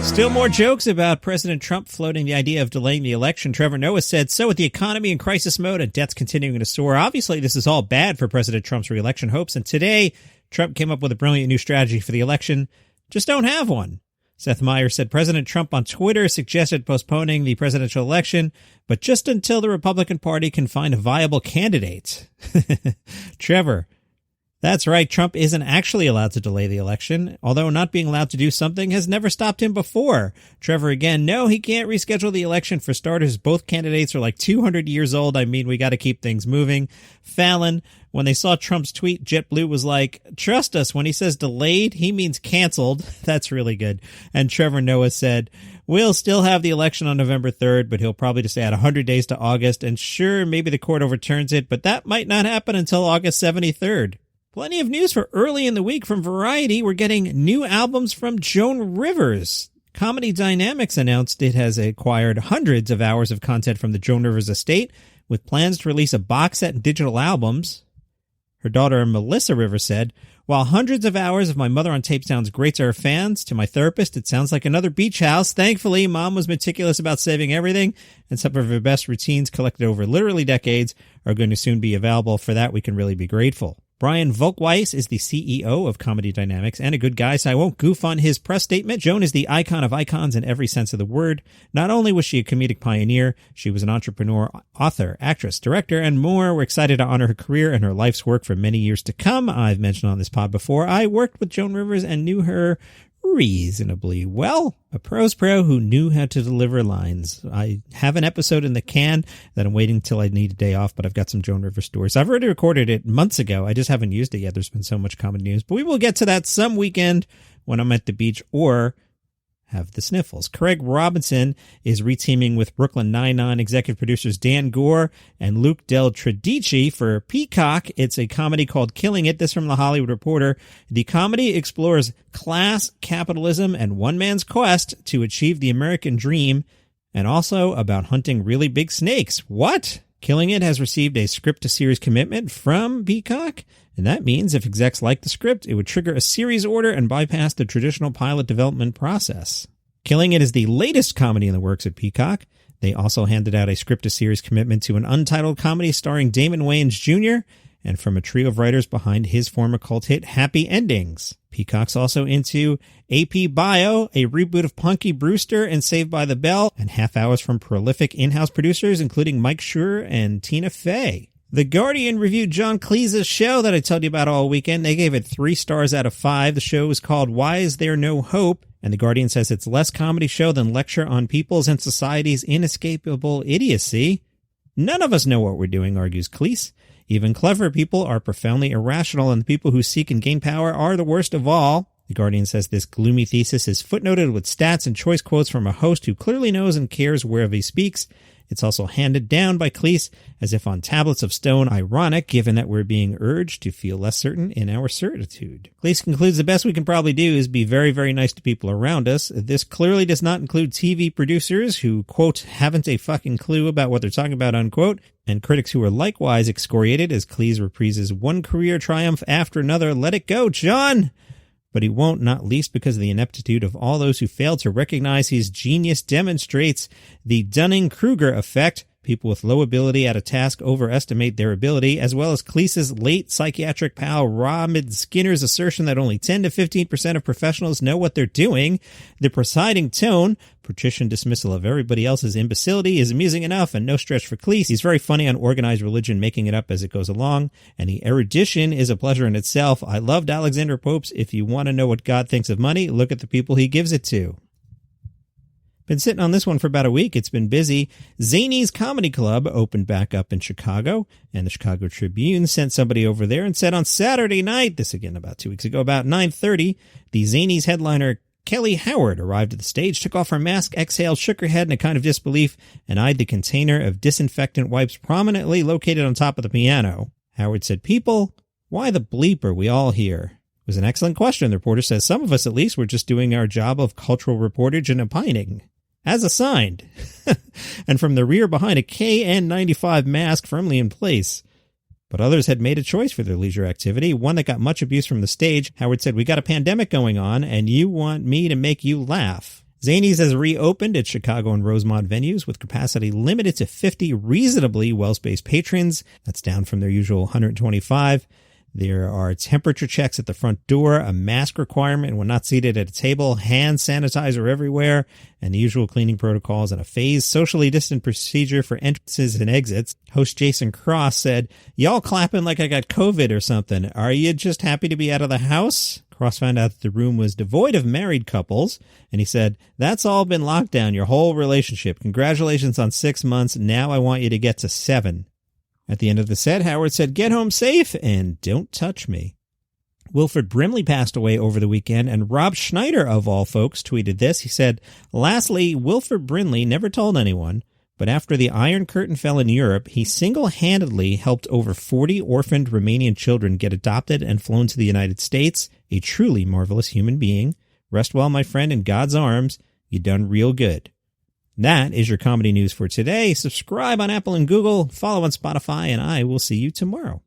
Still more jokes about President Trump floating the idea of delaying the election. Trevor Noah said, so with the economy in crisis mode and debts continuing to soar, obviously this is all bad for President Trump's re-election hopes. And today, Trump came up with a brilliant new strategy for the election. Just don't have one. Seth Meyers said President Trump on Twitter suggested postponing the presidential election, but just until the Republican Party can find a viable candidate. Trevor, that's right. Trump isn't actually allowed to delay the election, although not being allowed to do something has never stopped him before. Trevor again, no, he can't reschedule the election. For starters, both candidates are like 200 years old. I mean, we got to keep things moving. Fallon, when they saw Trump's tweet, JetBlue was like, trust us, when he says delayed, he means canceled. That's really good. And Trevor Noah said, we'll still have the election on November 3rd, but he'll probably just add 100 days to August. And sure, maybe the court overturns it, but that might not happen until August 73rd. Plenty of news for early in the week from Variety. We're getting new albums from Joan Rivers. Comedy Dynamics announced it has acquired hundreds of hours of content from the Joan Rivers estate, with plans to release a box set and digital albums. Her daughter, Melissa Rivers, said, while hundreds of hours of my mother on tape sounds great to her fans, to my therapist, it sounds like another beach house. Thankfully, Mom was meticulous about saving everything, and some of her best routines collected over literally decades are going to soon be available. For that, we can really be grateful. Brian Volkweiss is the CEO of Comedy Dynamics and a good guy, so I won't goof on his press statement. Joan is the icon of icons in every sense of the word. Not only was she a comedic pioneer, she was an entrepreneur, author, actress, director, and more. We're excited to honor her career and her life's work for many years to come. I've mentioned on this pod before, I worked with Joan Rivers and knew her reasonably well. A pro's pro who knew how to deliver lines. I have an episode in the can that I'm waiting till I need a day off, but I've got some Joan Rivers stories. I've already recorded it months ago. I just haven't used it yet. There's been so much comedy news, but we will get to that some weekend when I'm at the beach or have the sniffles. Craig Robinson is reteaming with Brooklyn Nine-Nine executive producers Dan Gore and Luke Del Tredici for Peacock. It's a comedy called Killing It. This from The Hollywood Reporter. The comedy explores class, capitalism, and one man's quest to achieve the American dream, and also about hunting really big snakes. What? Killing It has received a script-to-series commitment from Peacock, and that means if execs like the script, it would trigger a series order and bypass the traditional pilot development process. Killing It is the latest comedy in the works at Peacock. They also handed out a script-to-series commitment to an untitled comedy starring Damon Wayans Jr., and from a trio of writers behind his former cult hit Happy Endings. Peacock's also into AP Bio, a reboot of Punky Brewster and Saved by the Bell, and half hours from prolific in-house producers including Mike Schur and Tina Fey. The Guardian reviewed John Cleese's show that I told you about all weekend. They gave it 3 stars out of 5. The show is called Why Is There No Hope? And The Guardian says it's less comedy show than lecture on people's and society's inescapable idiocy. None of us know what we're doing, argues Cleese. Even clever people are profoundly irrational, and the people who seek and gain power are the worst of all. The Guardian says this gloomy thesis is footnoted with stats and choice quotes from a host who clearly knows and cares wherever he speaks. It's also handed down by Cleese as if on tablets of stone, ironic given that we're being urged to feel less certain in our certitude. Cleese concludes the best we can probably do is be very, very nice to people around us. This clearly does not include TV producers who, quote, haven't a fucking clue about what they're talking about, unquote, and critics who are likewise excoriated as Cleese reprises one career triumph after another. Let it go, John! But he won't, not least because of the ineptitude of all those who fail to recognize his genius demonstrates the Dunning-Kruger effect. People with low ability at a task overestimate their ability, as well as Cleese's late psychiatric pal Robin Skinner's assertion that only 10 to 15% of professionals know what they're doing. The presiding tone, patrician dismissal of everybody else's imbecility, is amusing enough and no stretch for Cleese. He's very funny on organized religion, making it up as it goes along, and the erudition is a pleasure in itself. I loved Alexander Pope's "If you want to know what God thinks of money, look at the people he gives it to." Been sitting on this one for about a week. It's been busy. Zanie's Comedy Club opened back up in Chicago, and the Chicago Tribune sent somebody over there and said on Saturday night, this again about 2 weeks ago, about 9:30, the Zanie's headliner Kelly Howard arrived at the stage, took off her mask, exhaled, shook her head in a kind of disbelief, and eyed the container of disinfectant wipes prominently located on top of the piano. Howard said, "People, why the bleep are we all here?" It was an excellent question. The reporter says some of us at least were just doing our job of cultural reportage and opining. As assigned. And from the rear behind a KN95 mask firmly in place. But others had made a choice for their leisure activity, one that got much abuse from the stage. Howard said, "We got a pandemic going on, and you want me to make you laugh." Zanie's has reopened its Chicago and Rosemont venues with capacity limited to 50 reasonably well-spaced patrons. That's down from their usual 125. There are temperature checks at the front door, a mask requirement when not seated at a table, hand sanitizer everywhere, and the usual cleaning protocols, and a phased, socially distant procedure for entrances and exits. Host Jason Cross said, "Y'all clapping like I got COVID or something. Are you just happy to be out of the house?" Cross found out that the room was devoid of married couples, and he said, "That's all been locked down, your whole relationship. Congratulations on 6 months. Now I want you to get to 7. At the end of the set, Howard said, "Get home safe and don't touch me." Wilford Brimley passed away over the weekend, and Rob Schneider, of all folks, tweeted this. He said, "Lastly, Wilford Brimley never told anyone, but after the Iron Curtain fell in Europe, he single-handedly helped over 40 orphaned Romanian children get adopted and flown to the United States. A truly marvelous human being. Rest well, my friend, in God's arms. You done real good." That is your comedy news for today. Subscribe on Apple and Google, follow on Spotify, and I will see you tomorrow.